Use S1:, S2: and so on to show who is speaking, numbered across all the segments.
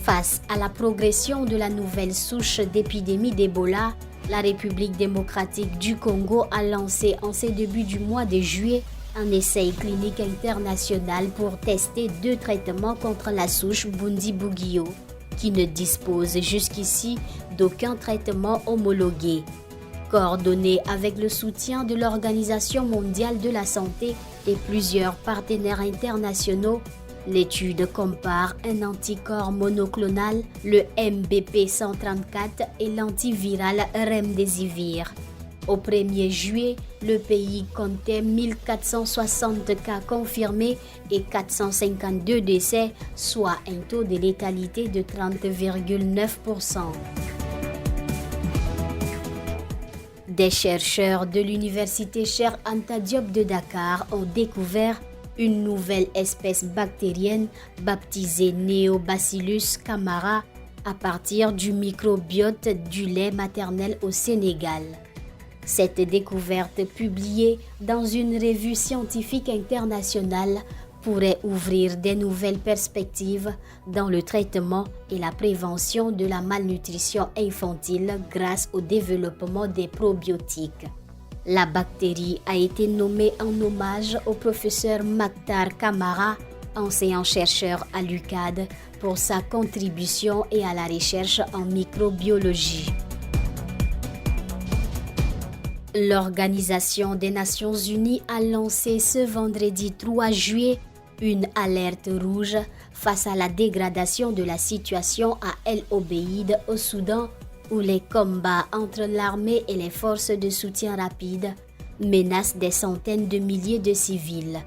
S1: Face à la progression de la nouvelle souche d'épidémie d'Ebola, la République démocratique du Congo a lancé en ces débuts du mois de juillet un essai clinique international pour tester 2 traitements contre la souche Bundibugyo, qui ne dispose jusqu'ici d'aucun traitement homologué. Coordonné avec le soutien de l'Organisation mondiale de la santé et plusieurs partenaires internationaux, l'étude compare un anticorps monoclonal, le MBP-134 et l'antiviral Remdesivir. Au 1er juillet, le pays comptait 1460 cas confirmés et 452 décès, soit un taux de létalité de 30,9%. Des chercheurs de l'université Cheikh Anta Diop de Dakar ont découvert une nouvelle espèce bactérienne baptisée Neobacillus camara à partir du microbiote du lait maternel au Sénégal. Cette découverte publiée dans une revue scientifique internationale pourrait ouvrir des nouvelles perspectives dans le traitement et la prévention de la malnutrition infantile grâce au développement des probiotiques. La bactérie a été nommée en hommage au professeur Maktar Camara, enseignant-chercheur à l'UCAD, pour sa contribution et à la recherche en microbiologie. L'Organisation des Nations Unies a lancé ce vendredi 3 juillet une alerte rouge face à la dégradation de la situation à El Obeid au Soudan, où les combats entre l'armée et les forces de soutien rapide menacent des centaines de milliers de civils.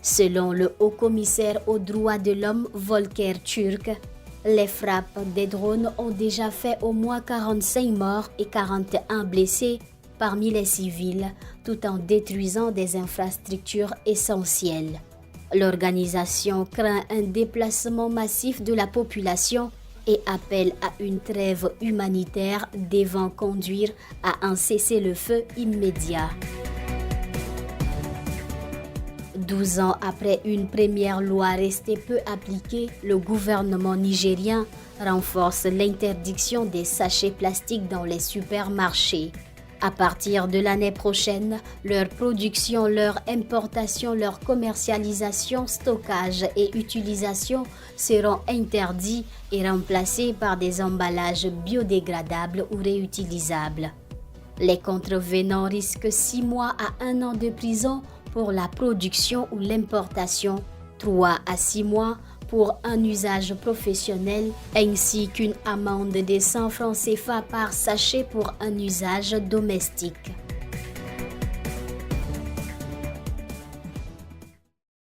S1: Selon le haut-commissaire aux droits de l'homme Volker Turk, les frappes des drones ont déjà fait au moins 45 morts et 41 blessés parmi les civils, tout en détruisant des infrastructures essentielles. L'organisation craint un déplacement massif de la population et appelle à une trêve humanitaire devant conduire à un cessez-le-feu immédiat. 12 ans après une première loi restée peu appliquée, le gouvernement nigérien renforce l'interdiction des sachets plastiques dans les supermarchés. À partir de l'année prochaine, leur production, leur importation, leur commercialisation, stockage et utilisation seront interdits et remplacés par des emballages biodégradables ou réutilisables. Les contrevenants risquent 6 mois à 1 an de prison pour la production ou l'importation, 3 à 6 mois pour un usage professionnel, ainsi qu'une amende de 100 francs CFA par sachet pour un usage domestique.